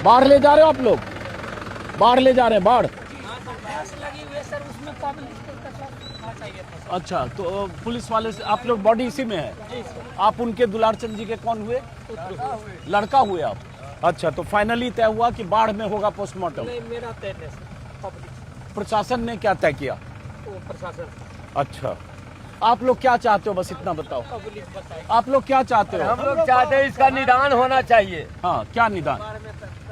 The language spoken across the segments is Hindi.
बाढ़ ले जा रहे हो आप लोग? बाढ़ ले जा रहे हैं, बाढ़। अच्छा, तो पुलिस वाले से आप लोग बॉडी इसी में है? आप उनके दुलार चंद जी के कौन हुए? लड़का हुए आप? अच्छा, तो फाइनली तय हुआ कि बाढ़ में होगा पोस्टमार्टम? नहीं, मेरा तय नहीं। प्रशासन ने क्या तय किया? प्रशासन। अच्छा, आप लोग क्या चाहते हो, बस इतना बताओ। आप लोग क्या चाहते हो? हम लोग चाहते हैं इसका निदान होना चाहिए। हाँ, क्या निदान?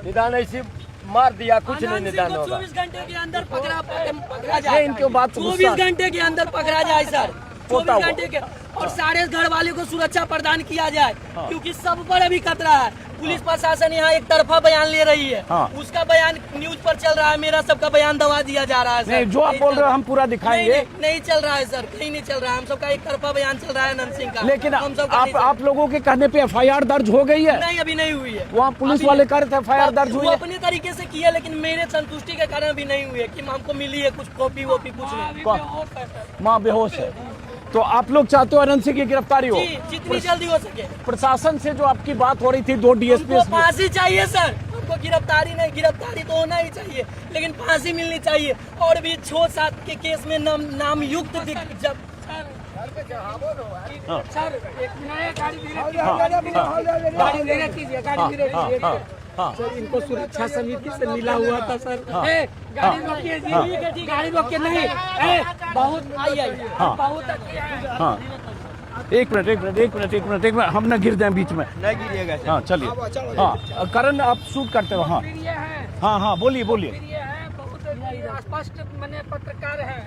निदान ऐसे मार दिया, कुछ नहीं निदान होगा। 24 घंटे के अंदर पकड़ा जाए। इनके बात 24 घंटे के अंदर पकड़ा जाए सर, 24 होगा। घंटे के, और सारे घर वाले को सुरक्षा प्रदान किया जाए। क्योंकि सब पर अभी खतरा है। पुलिस प्रशासन यहाँ एक तरफा बयान ले रही है। उसका बयान न्यूज पर चल रहा है, मेरा सबका बयान दबा दिया जा रहा है सर। नहीं, जो आप बोल रहे हो हम पूरा दिखाएंगे। नहीं चल रहा है सर, कहीं नहीं चल रहा है। हम सबका एक तरफा बयान चल रहा है अनंत सिंह का। लेकिन हम सब आप लोगों के कहने पे FIR दर्ज हो गई है? नहीं, अभी नहीं हुई है। वहाँ पुलिस वाले कह रहे थे FIR दर्ज हुई वो है। अपने तरीके से किया, लेकिन मेरे संतुष्टि के कारण अभी नहीं हुई है कि हमको मिली है कुछ कॉपी वॉपी, कुछ नहीं। माँ बेहोश है। तो आप लोग चाहते हो अनंत सिंह की गिरफ्तारी हो? जी, जितनी जल्दी हो सके। प्रशासन से जो आपकी बात हो रही थी, 2 DSP, हमको फांसी चाहिए सर, हमको गिरफ्तारी नहीं, गिरफ्तारी तो होना ही चाहिए, लेकिन फांसी मिलनी चाहिए। और भी 6-7 के केस में नाम युक्त जब सर, एक मिनट, गाड़ी धीरे कीजिए, गाड़ी धीरे कीजिए। सर, इनको सुरक्षा समिति से मिला हुआ था सर। गाड़ी रोकिए जी, गाड़ी रोकिए, नहीं बहुत आई बहुत हाँ, एक मिनट, हम ना गिर जाए बीच में। नहीं गिरिएगा सर। हाँ, चलिए। हाँ, करण आप शूट करते हो? हाँ हाँ, बोलिए। स्पष्ट मैंने पत्रकार है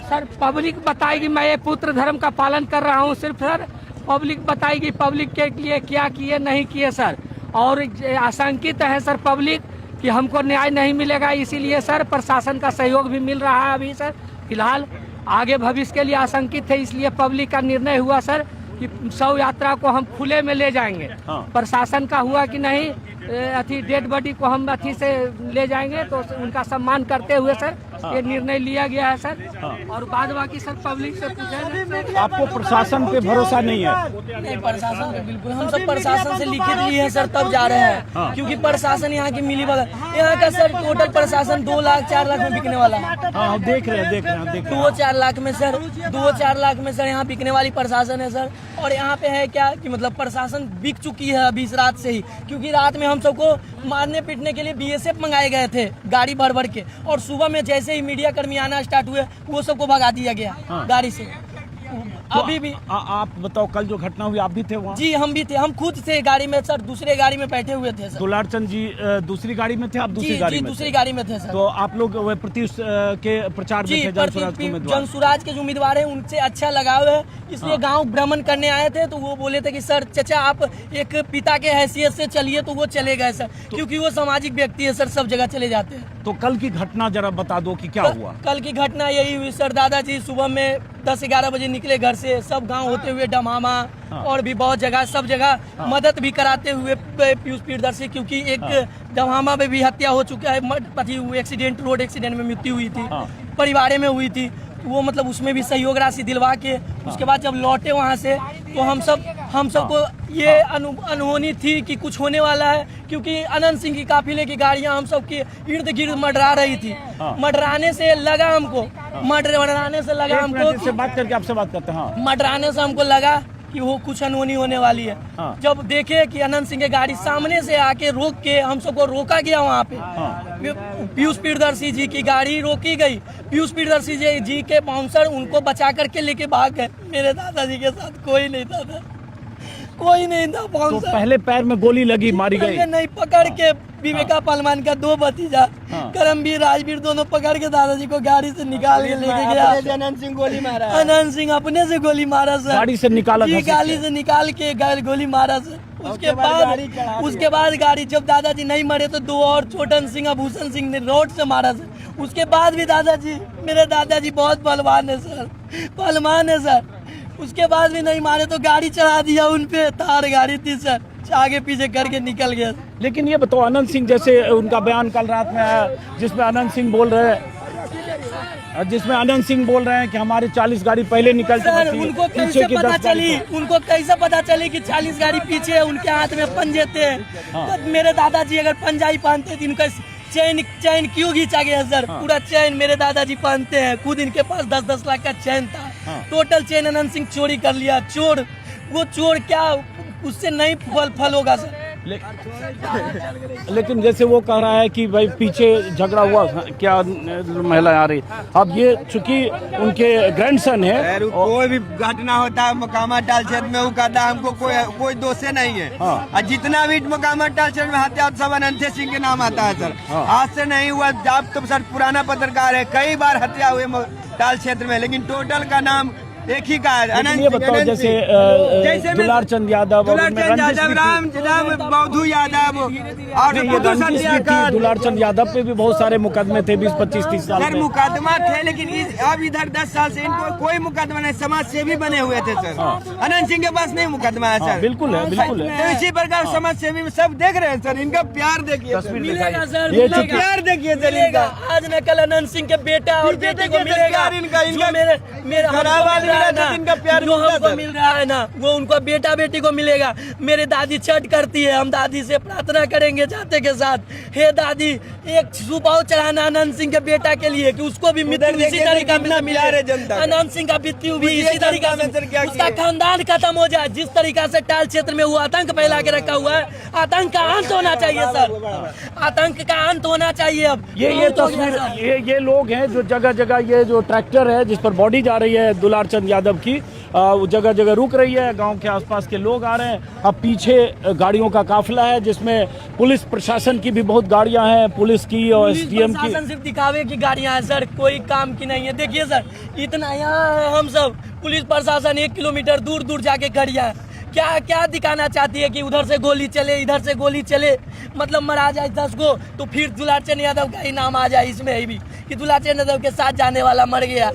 सर। पब्लिक बताएगी मैं ये पुत्र धर्म का पालन कर रहा हूँ, सिर्फ सर पब्लिक बताएगी पब्लिक के लिए क्या किए नहीं किए सर। और आशंकित है सर पब्लिक कि हमको न्याय नहीं मिलेगा, इसीलिए सर प्रशासन का सहयोग भी मिल रहा है अभी सर। फिलहाल आगे भविष्य के लिए आशंकित है, इसलिए पब्लिक का निर्णय हुआ सर कि शव यात्रा को हम खुले में ले जाएंगे। प्रशासन का हुआ कि नहीं अथी डेड बॉडी को हम अथी से ले जाएंगे, तो उनका सम्मान करते हुए सर ये निर्णय लिया गया है सर। और बाद बाकी सर पब्लिक से पूछा। आपको प्रशासन पे भरोसा नहीं है? नहीं, प्रशासन पे बिल्कुल, हम सब प्रशासन से लिखित लिए हैं सर, तब जा रहे हैं। क्योंकि प्रशासन यहाँ की मिली भगत, यहाँ का सर टोटल प्रशासन 2 लाख 4 लाख में बिकने वाला है। हाँ, देख रहे हैं 2-4 लाख में सर, 2-4 लाख में सर यहाँ बिकने वाली प्रशासन है सर। और यहाँ पे है क्या कि मतलब प्रशासन बिक चुकी है अभी इस रात से ही। क्योंकि रात में हम सबको मारने पीटने के लिए BSF मंगाए गए थे गाड़ी भर के, और सुबह में जैसे ही मीडिया कर्मी आना स्टार्ट हुए वो सबको भगा दिया गया गाड़ी से। अभी भी आप बताओ, कल जो घटना हुई आप भी थे वहाँ? जी, हम भी थे, हम खुद थे गाड़ी में सर, दूसरे गाड़ी में बैठे हुए थे सर। दुलार चंद जी दूसरी गाड़ी में थे, आप दूसरी गाड़ी में? दूसरी गाड़ी में थे सर। तो आप लोग प्रत्युष के प्रचार में थे? जनसुराज के जो उम्मीदवार है उनसे अच्छा लगाव है, इसलिए गांव भ्रमण करने आए थे। तो वो बोले थे कि सर चचा आप एक पिता के हैसियत से चलिए, तो वो चले गए सर, क्योंकि वो सामाजिक व्यक्ति है सर, सब जगह चले जाते हैं। तो कल की घटना जरा बता दो कि क्या हुआ? कल की घटना यही हुई सर, दादाजी सुबह में 10-11 बजे निकले घर से, सब गांव होते हुए डमामा और भी बहुत जगह, सब जगह मदद भी कराते हुए पीयूष प्रियदर्शी, क्योंकि एक डमामा में भी हत्या हो चुका है, एक्सीडेंट, रोड एक्सीडेंट में मृत्यु हुई थी, परिवार में हुई थी। वो मतलब उसमें भी सहयोग राशि दिलवा के उसके बाद जब लौटे वहाँ से, तो हम सबको ये अनहोनी थी कि कुछ होने वाला है। क्योंकि अनंत सिंह की काफिले की गाड़ियाँ हम सब के इर्द गिर्द मंडरा रही थी। मंडराने से लगा हमको, मंडराने से लगा हमको, बात करके आपसे बात करते हैं। मंडराने से हमको लगा कि वो कुछ अनहोनी होने वाली है। जब देखे कि अनंत सिंह की गाड़ी सामने से आके रोक के हम सबको रोका गया वहाँ पे, पीयूष प्रियदर्शी जी की गाड़ी रोकी गई, पीयूष प्रियदर्शी जी के बाउंसर उनको बचा करके लेके भाग गए। मेरे दादाजी के साथ कोई नहीं था, कोई नहीं था। तो पहले पैर में गोली लगी, मारी गई? नहीं, पकड़ के विवेका पहलवान का 2 भतीजा करमवीर राजवीर दोनों पकड़ के दादाजी को गाड़ी से निकाल के लेके गया। अनंत सिंह गोली मारा, अनंत सिंह अपने से गोली मारा सर, गाड़ी से निकाला? जी, गाड़ी से निकाल के गोली मारा सर। उसके बाद गाड़ी, जब दादाजी नहीं मरे तो 2 और छोटन सिंह, आभूषण सिंह ने रोड से मारा सर। उसके बाद भी दादाजी, मेरे दादाजी बहुत पहलवान है सर, पहलवान है सर। उसके बाद भी नहीं मारे तो गाड़ी चढ़ा दिया उन पे, थार गाड़ी थी सर, आगे पीछे करके निकल गया। लेकिन ये बताओ, अनंत सिंह जैसे उनका बयान कल रात में आया जिसमें अनंत सिंह बोल रहे हैं जिसमें अनंत सिंह बोल रहे हैं कि हमारे 40 गाड़ी पहले निकल सर चुकी थी, उनको पीछे कैसे की पता 10 गाड़ी चली, उनको कैसे पता चली कि 40 गाड़ी पीछे है, उनके हाथ में पंजे थे। तो मेरे दादाजी अगर पंजाई पहनते थे, इनका चैन क्यों खींचा गया सर? पूरा चैन मेरे दादाजी पहनते हैं, खुद इनके पास 10-10 लाख का चैन था। टोटल चैन अनंत सिंह चोरी कर लिया। चोर वो चोर क्या, उससे नहीं फल होगा सर। लेकिन जैसे वो कह रहा है कि भाई पीछे झगड़ा हुआ, क्या महिला आ रही, अब ये चूंकि उनके ग्रैंडसन है, कोई भी घटना होता है मोकामा टाल क्षेत्र में, वो कहता है हमको कोई दोष नहीं है। और जितना भी मोकामा टाल क्षेत्र में हत्या सब अनंत सिंह के नाम आता है सर। आज से नहीं हुआ, आप तो सर पुराना पत्रकार है, कई बार हत्या हुए टाल क्षेत्र में, लेकिन टोटल का नाम एक ही का है। ये बताओ जैसे दुलार चंद यादव, राम बौद्धू यादव और दुलार चंद यादव पे भी बहुत सारे मुकदमे थे 20-25-30 साल सर। में मुकदमा थे, लेकिन अब इधर 10 साल से इनको कोई मुकदमा नहीं, समाज सेवी बने हुए थे सर। अनंत सिंह के पास नहीं मुकदमा है सर। बिल्कुल है, बिल्कुल है। तो इसी प्रकार समाज सेवी में सब देख रहे हैं सर, इनका प्यार देखिए, मिलेगा सर, ये मिलेगा। प्यार देखिए सर मिलेगा। इनका। आज न कल अनंत सिंह के बेटा और बेटे को मिलेगा। जो मेरे हमको मिल रहा है ना, इनका प्यार जो हमको मिल रहा है ना, वो उनको बेटा बेटी को मिलेगा। मेरे दादी छठ करती है, हम दादी से प्रार्थना करेंगे जाते के साथ, हे दादी एक सुपाव चढ़ाना अनंत सिंह के बेटा के लिए कि उसको भी मृत्यु इसी तरीका से मिले। अनंत सिंह का मृत्यु भी इसी तरीका से, उसका खानदान खत्म हो जाए। जिस तरीका से टाल क्षेत्र में वो आतंक फैला के रखा हुआ है, आतंक का अंत होना चाहिए सर, आतंक का अंत होना चाहिए। अब ये तस्वीर, ये लोग हैं जो जगह जगह, ये जो ट्रैक्टर है जिस पर बॉडी जा रही है दुलार चंद यादव की, वो जगह जगह रुक रही है, गांव के आसपास के लोग आ रहे हैं। अब पीछे गाड़ियों का काफिला है जिसमें पुलिस प्रशासन की भी बहुत गाड़ियां हैं, पुलिस की और एसडीएम की। प्रशासन सिर्फ दिखावे की गाड़ियां हैं सर, कोई काम की नहीं है। देखिए सर, इतना यहाँ है हम सब, पुलिस प्रशासन 1 किलोमीटर दूर दूर जाके खड़ी है। क्या क्या दिखाना चाहती है कि उधर से गोली चले, इधर से गोली चले, मतलब मरा जाए 10 गो, तो फिर दुलार चंद यादव का ही नाम आ जाए इसमें भी कि दुलार चंद यादव के साथ जाने वाला मर गया।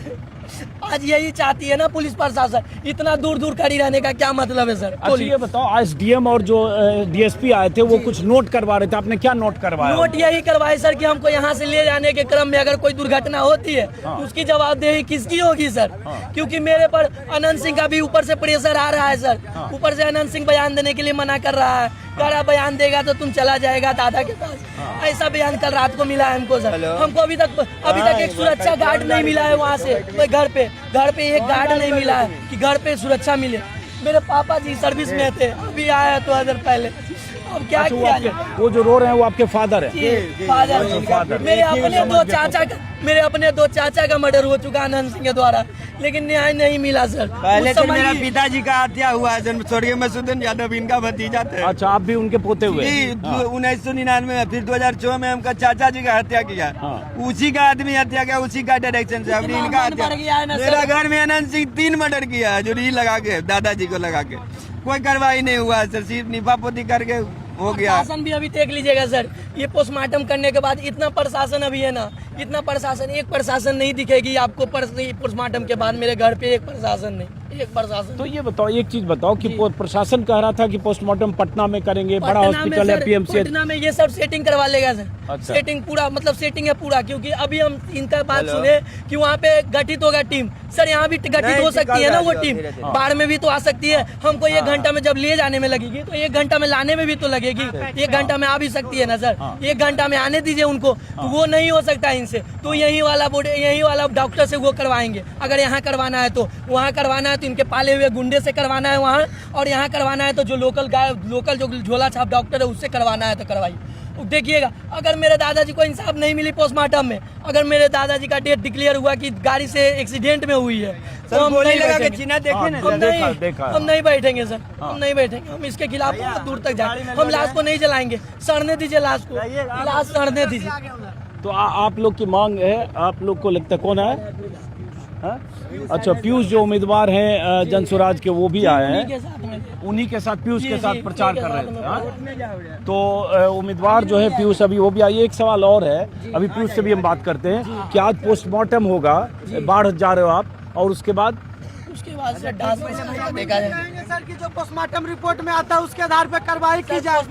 आज यही चाहती है ना पुलिस प्रशासन, इतना दूर दूर खड़ी रहने का क्या मतलब है सर? अच्छा ये बताओ, एसडीएम और जो डीएसपी आए थे वो कुछ नोट करवा रहे थे, आपने क्या नोट करवाया? नोट यही करवाए सर कि हमको यहाँ से ले जाने के क्रम में अगर कोई दुर्घटना होती है तो उसकी जवाबदेही किसकी होगी सर? क्योंकि मेरे पर अनंत सिंह का भी ऊपर से प्रेशर आ रहा है सर, ऊपर से अनंत सिंह बयान देने के लिए मना कर रहा है, कह रहा बयान देगा तो तुम चला जाएगा दादा के पास, ऐसा बयान कल रात को मिला है हमको सर। हमको अभी तक एक सुरक्षा गार्ड नहीं मिला है वहाँ से, घर पे एक गार्ड नहीं मिला है कि घर पे सुरक्षा मिले। मेरे पापा जी सर्विस में थे, अभी आया तो अदर पहले, अब क्या किया जाए? वो जो रो रहे हैं वो आपके फादर है? फादर। मेरे अपने दो चाचा का मर्डर हो चुका अनंत सिंह के द्वारा, लेकिन न्याय नहीं मिला सर। पहले तो मेरा पिताजी का हत्या हुआ है, स्वर्गीय मसूदन यादव इनका भतीजा थे। अच्छा, आप भी उनके पोते हुए? 1999 में, फिर 2004 में हमका चाचा जी का हत्या किया। उसी का आदमी हत्या किया, उसी का डायरेक्शन से अभी इनका हत्या। मेरा घर में अनंत सिंह 3 मर्डर किया है, जो री लगा के दादाजी को लगा के, कोई कार्रवाई नहीं हुआ सर, सिर्फ निफापोती करके हो गया। प्रशासन भी अभी देख लीजिएगा सर, ये पोस्टमार्टम करने के बाद इतना प्रशासन अभी है ना, इतना प्रशासन, एक प्रशासन नहीं दिखेगी आपको पोस्टमार्टम के बाद मेरे घर पे, एक प्रशासन नहीं, एक प्रशासन। तो ये बताओ, एक चीज बताओ कि प्रशासन कह रहा था कि पोस्टमार्टम पटना में करेंगे, बड़ा हॉस्पिटल है पीएमसी, पटना में ये सब सेटिंग करवा लेगा सर। अच्छा। सेटिंग पूरा, मतलब सेटिंग है पूरा, क्योंकि अभी हम इनका बात सुने कि वहाँ पे गठित होगा टीम। सर यहाँ भी गठित हो सकती है ना वो टीम, बाढ़ में भी तो आ सकती है। हमको 1 घंटा में जब ले जाने में लगेगी तो 1 घंटा में लाने में भी तो लगेगी, 1 घंटा में आ भी सकती है ना सर। 1 घंटा में आने दीजिए उनको, तो वो नहीं हो सकता इनसे, तो यही वाला डॉक्टर से वो करवाएंगे। अगर यहाँ करवाना है तो वहाँ करवाना है, तो इनके पाले हुए गुंडे से करवाना है वहाँ, और यहाँ करवाना है तो जो लोकल जो झोला छाप डॉक्टर है उससे करवाना है तो करवाइए। देखिएगा, अगर मेरे दादाजी को इंसाफ नहीं मिली पोस्टमार्टम में, अगर मेरे दादाजी का डेट डिक्लेयर हुआ कि गाड़ी से एक्सीडेंट में हुई है, तो हम नहीं बैठेंगे, हम नहीं बैठेंगे सर, हम नहीं बैठेंगे, हम इसके खिलाफ बहुत दूर तक जाएंगे। हम लाश को नहीं जलाएंगे, सड़ने दीजिए लाश को, लाश सड़ने दीजिए। तो आप लोग की मांग है, आप लोग को लगता है कौन है? हाँ? अच्छा, पीयूष जो उम्मीदवार हैं जन स्वराज के, वो भी आए हैं, उन्हीं के साथ पीयूष के साथ प्रचार कर रहे थे। तो उम्मीदवार जो है पीयूष, अभी वो भी आइए। एक सवाल और है, अभी पीयूष से भी हम बात करते हैं कि आज पोस्टमार्टम होगा, बाढ़ जा रहे हो आप, और उसके बाद से देखा जाए सर की जो पोस्टमार्टम रिपोर्ट में आता है उसके आधार पर कार्रवाई की जाए,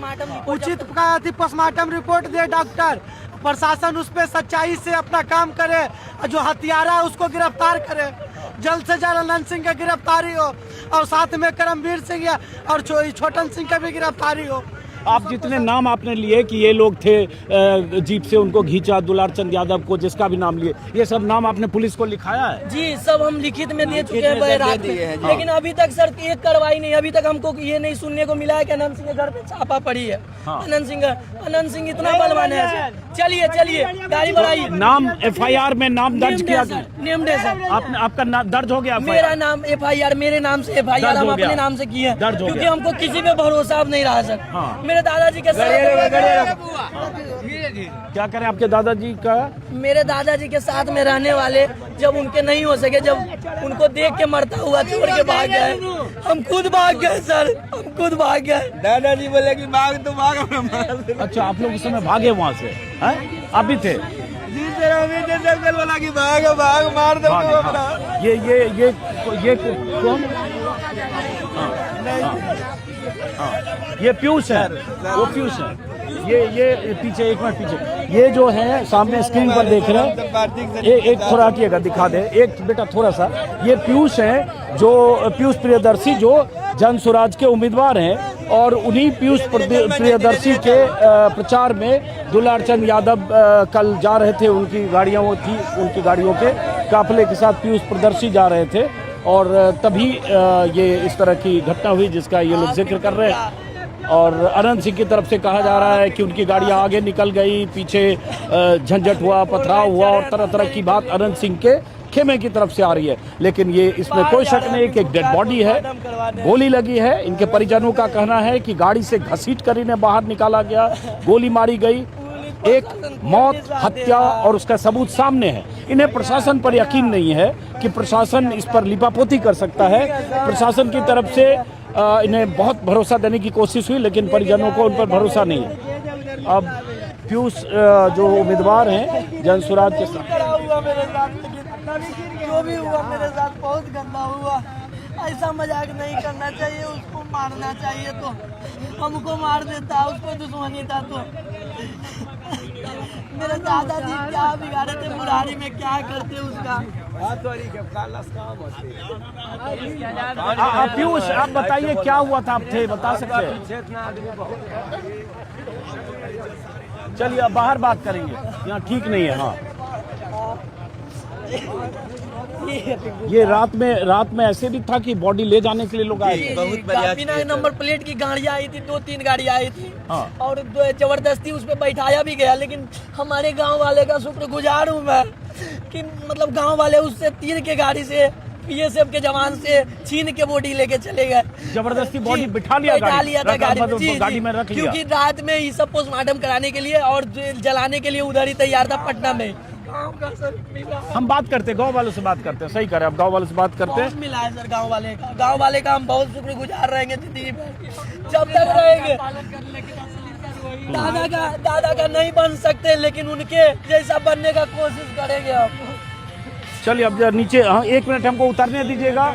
उचित पोस्टमार्टम रिपोर्ट दे डॉक्टर, प्रशासन उस पर सच्चाई से अपना काम करे, जो हत्यारा है उसको गिरफ्तार करे, जल्द से जल्द अनंत सिंह की गिरफ्तारी हो और साथ में करमवीर सिंह और छोटन सिंह की भी गिरफ्तारी हो। आप जितने नाम आपने लिए कि ये लोग थे जीप से उनको घींचा, दुलार चंद यादव को, जिसका भी नाम लिए, ये सब नाम आपने पुलिस को लिखाया है? जी सब हम लिखित में दे चुके हैं बहरात में, लेकिन अभी तक सर एक कार्रवाई नहीं, अभी तक हमको ये नहीं सुनने को मिला है कि अनंत सिंह के घर पे छापा पड़ी है। अनंत सिंह इतना बलवान है। चलिए चलिए गाड़ी बढ़ाइए। नाम FIR में नाम दर्ज किया गया? Name day sir. आपका दर्ज हो गया? मेरा नाम FIR, मेरे नाम से FIR हम अपने नाम से किए, क्योंकि हमको किसी पे भरोसा अब नहीं रहा सर। मेरे दादाजी के साथ, क्या करें आपके दादाजी का? मेरे दादाजी के साथ में रहने वाले जब उनके नहीं हो सके, जब उनको देख के मरता हुआ छोड़ के भाग गए, हम खुद भाग गए सर, हम खुद भाग गए। दादाजी बोले कि भाग तो भाग। अच्छा, आप लोग उस समय भागे वहाँ से? हैं? आप भी थे? जी सर, अभी तो बोला कि भाग भाग मार दो अपना। ये कौन? ये पीयूष है, वो पीयूष है। ये पीछे, एक मिनट पीछे, ये जो है सामने स्क्रीन पर देख रहे हैं, एक थोड़ा हटिएगा, दिखा दे एक बेटा थोड़ा सा। ये पीयूष है, जो पीयूष प्रियदर्शी जो जन स्वराज के उम्मीदवार हैं, और उन्हीं पीयूष प्रियदर्शी के प्रचार में दुलार चंद यादव कल जा रहे थे, उनकी गाड़ियाँ वो थी, उनकी गाड़ियों के काफिले के साथ पीयूष प्रियदर्शी जा रहे थे, और तभी ये इस तरह की घटना हुई जिसका ये लोग जिक्र कर रहे हैं। और अनंत सिंह की तरफ से कहा जा रहा है कि उनकी गाड़ियां आगे निकल गई, पीछे झंझट हुआ, पथराव हुआ, और तरह तरह की बात अनंत सिंह के खेमे की तरफ से आ रही है। लेकिन ये इसमें कोई शक नहीं कि एक डेड बॉडी है, गोली लगी है। इनके परिजनों का कहना है कि गाड़ी से घसीट कर इन्हें बाहर निकाला गया, गोली मारी गई। एक मौत, हत्या और उसका सबूत सामने है। इन्हें प्रशासन पर यकीन नहीं है कि प्रशासन इस पर लिपापोती कर सकता है। प्रशासन की तरफ से इन्हें बहुत भरोसा देने की कोशिश हुई, लेकिन परिजनों को उन पर भरोसा नहीं है। अब पीयूष जो उम्मीदवार हैं जन स्वराज के साथ, जो भी हुआ मेरे साथ बहुत गंदा हुआ। ऐसा मजाक नहीं करना चाहिए, उसको मारना चाहिए तो हमको मार देता, उसको दुश्मनी था तो। मेरे दादाजी क्या बिगाड़े थे, बुढ़ारी में क्या करते उसका। पीयूष आप बताइए क्या हुआ था, आप थे, बता सकते हैं? चलिए अब बाहर बात करेंगे, यहाँ ठीक नहीं है। हाँ, ये रात में ऐसे भी था कि बॉडी ले जाने के लिए लोग आए थे? बिना नंबर प्लेट की गाड़ियाँ आई थी, 2-3 गाड़ियाँ आई थी। हाँ। और जबरदस्ती उस पर बैठाया भी गया, लेकिन हमारे गांव वाले का शुक्रगुजार हूँ मैं कि मतलब गांव वाले उससे तीर के गाड़ी से PSF के जवान से छीन के बॉडी लेके चले गए। जबरदस्ती बॉडी बिठा लिया था गाड़ी में रख लिया, क्योंकि रात में ये सब पोस्टमार्टम कराने के लिए और जलाने के लिए उधर ही तैयार था पटना में। हम बात करते, गांव वालों से बात करते हैं। सही करें, आप गांव वालों से बात करते हैं। मिला है सर गांव वाले का हम बहुत शुक्रगुजार रहेंगे जिंदगी भर, जब तक रहेंगे। दादा का नहीं बन सकते, लेकिन उनके जैसा बनने का कोशिश करेंगे हम। चलिए अब नीचे, हाँ 1 मिनट हमको उतरने दीजिएगा,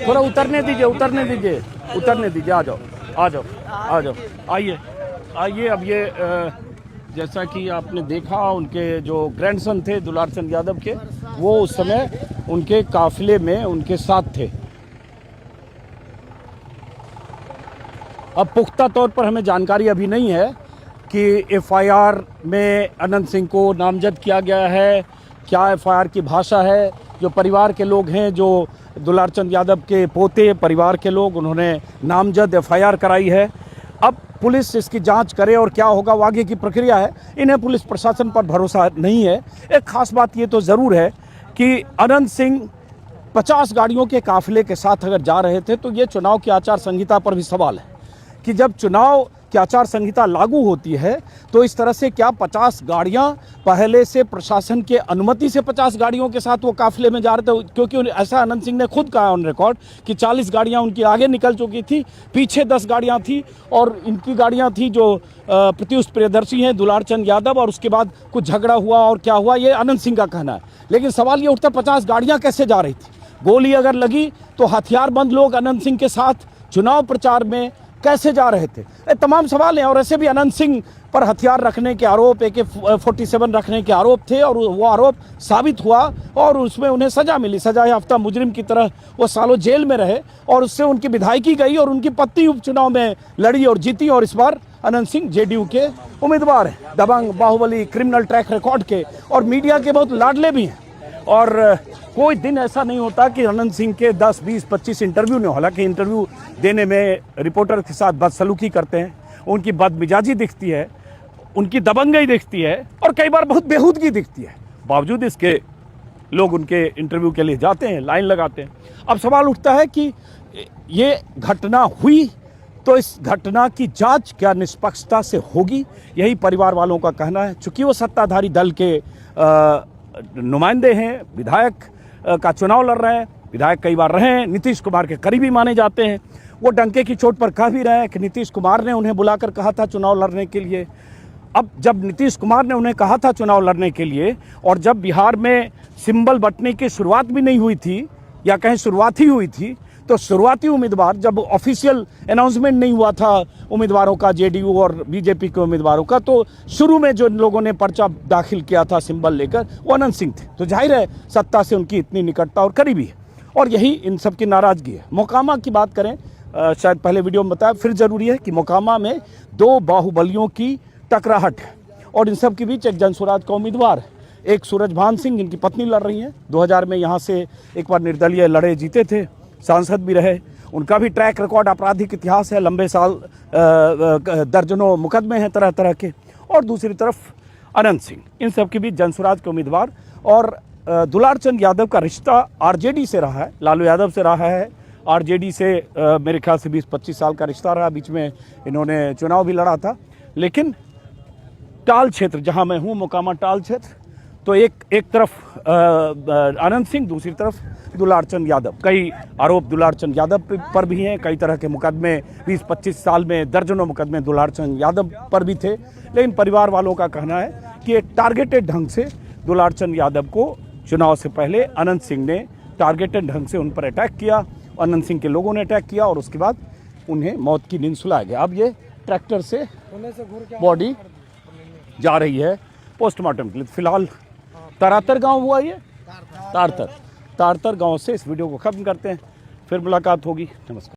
थोड़ा उतरने दीजिए। आ जाओ, आइए। अब ये जैसा कि आपने देखा, उनके जो ग्रैंडसन थे दुलार चंद यादव के, वो उस समय उनके काफिले में उनके साथ थे। अब पुख्ता तौर पर हमें जानकारी अभी नहीं है कि FIR में अनंत सिंह को नामजद किया गया है, क्या FIR की भाषा है। जो परिवार के लोग हैं, जो दुलार चंद यादव के पोते परिवार के लोग, उन्होंने नामजद FIR कराई है। अब पुलिस इसकी जांच करे और क्या होगा वो आगे की प्रक्रिया है। इन्हें पुलिस प्रशासन पर भरोसा नहीं है। एक खास बात ये तो ज़रूर है कि अनंत सिंह 50 गाड़ियों के काफिले के साथ अगर जा रहे थे, तो ये चुनाव की आचार संहिता पर भी सवाल है कि जब चुनाव की आचार संहिता लागू होती है तो इस तरह से क्या 50 गाड़ियां पहले से प्रशासन के अनुमति से 50 गाड़ियों के साथ वो काफिले में जा रहे थे? क्योंकि ऐसा अनंत सिंह ने खुद कहा ऑन रिकॉर्ड कि 40 गाड़ियां उनकी आगे निकल चुकी थी, पीछे 10 गाड़ियां थी, और इनकी गाड़ियां थी जो पीयूष प्रियदर्शी हैं, दुलार चंद यादव, और उसके बाद कुछ झगड़ा हुआ और क्या हुआ, ये अनंत सिंह का कहना है। लेकिन सवाल ये उठता, 50 गाड़ियाँ कैसे जा रही थी? गोली अगर लगी तो हथियारबंद लोग अनंत सिंह के साथ चुनाव प्रचार में कैसे जा रहे थे, ये तमाम सवाल हैं। और ऐसे भी अनंत सिंह पर हथियार रखने के आरोप, AK-47 रखने के आरोप थे और वो आरोप साबित हुआ और उसमें उन्हें सजा मिली। सजा याफ्ता मुजरिम की तरह वो सालों जेल में रहे और उससे उनकी विधायकी गई और उनकी पत्नी उपचुनाव में लड़ी और जीती। और इस बार अनंत सिंह JDU के उम्मीदवार हैं, दबंग, बाहुबली, क्रिमिनल ट्रैक रिकॉर्ड के और मीडिया के बहुत लाडले भी हैं। और कोई दिन ऐसा नहीं होता कि अनंत सिंह के 10, 20, 25 इंटरव्यू नहीं हो। हालांकि इंटरव्यू देने में रिपोर्टर के साथ बदसलूकी करते हैं, उनकी बदमिजाजी दिखती है, उनकी दबंगई दिखती है और कई बार बहुत बेहूदगी दिखती है। बावजूद इसके लोग उनके इंटरव्यू के लिए जाते हैं, लाइन लगाते हैं। अब सवाल उठता है कि ये घटना हुई तो इस घटना की जांच क्या निष्पक्षता से होगी? यही परिवार वालों का कहना है। चूंकि वो सत्ताधारी दल के नुमाइंदे हैं, विधायक का चुनाव लड़ रहे हैं, विधायक कई बार रहे हैं, नीतीश कुमार के करीबी माने जाते हैं। वो डंके की चोट पर कह भी रहे हैं कि नीतीश कुमार ने उन्हें बुलाकर कहा था चुनाव लड़ने के लिए। अब जब नीतीश कुमार ने उन्हें कहा था चुनाव लड़ने के लिए और जब बिहार में सिंबल बंटने की शुरुआत भी नहीं हुई थी या कहीं शुरुआत ही हुई थी, तो शुरुआती उम्मीदवार, जब ऑफिशियल अनाउंसमेंट नहीं हुआ था उम्मीदवारों का, JDU और BJP के उम्मीदवारों का, तो शुरू में जो लोगों ने पर्चा दाखिल किया था सिंबल लेकर वो अनंत सिंह थे। तो जाहिर है सत्ता से उनकी इतनी निकटता और करीबी है और यही इन सब की नाराजगी है। मोकामा की बात करें, शायद पहले वीडियो में बताया, फिर जरूरी है कि मोकामा में 2 बाहुबलियों की टकराहट है और इन सब के बीच एक जनसुराज का उम्मीदवार है। एक सूरजभान सिंह, जिनकी पत्नी लड़ रही हैं, 2000 में यहाँ से एक बार निर्दलीय लड़े, जीते थे, सांसद भी रहे। उनका भी ट्रैक रिकॉर्ड, आपराधिक इतिहास है, लंबे साल दर्जनों मुकदमे हैं तरह तरह के। और दूसरी तरफ अनंत सिंह, इन सब के बीच जनसुराज के उम्मीदवार। और दुलार चंद यादव का रिश्ता RJD से रहा है, लालू यादव से रहा है। RJD से मेरे ख्याल से 20-25 साल का रिश्ता रहा। बीच में इन्होंने चुनाव भी लड़ा था। लेकिन टाल क्षेत्र, जहां मैं हूं, मोकामा टाल क्षेत्र, तो एक तरफ अनंत सिंह, दूसरी तरफ दुलार चंद यादव। कई आरोप दुलार चंद यादव पर भी हैं, कई तरह के मुकदमे 20-25 साल में दर्जनों मुकदमे दुलार चंद यादव पर भी थे। लेकिन परिवार वालों का कहना है कि एक टारगेटेड ढंग से दुलार चंद यादव को चुनाव से पहले अनंत सिंह ने टारगेटेड ढंग से उन पर अटैक किया, अनंत सिंह के लोगों ने अटैक किया और उसके बाद उन्हें मौत की नींद सुलाया गया। अब ये ट्रैक्टर से बॉडी जा रही है पोस्टमार्टम के लिए। फिलहाल तारातर गांव हुआ, ये तारतर गांव से इस वीडियो को खत्म करते हैं। फिर मुलाकात होगी। नमस्कार।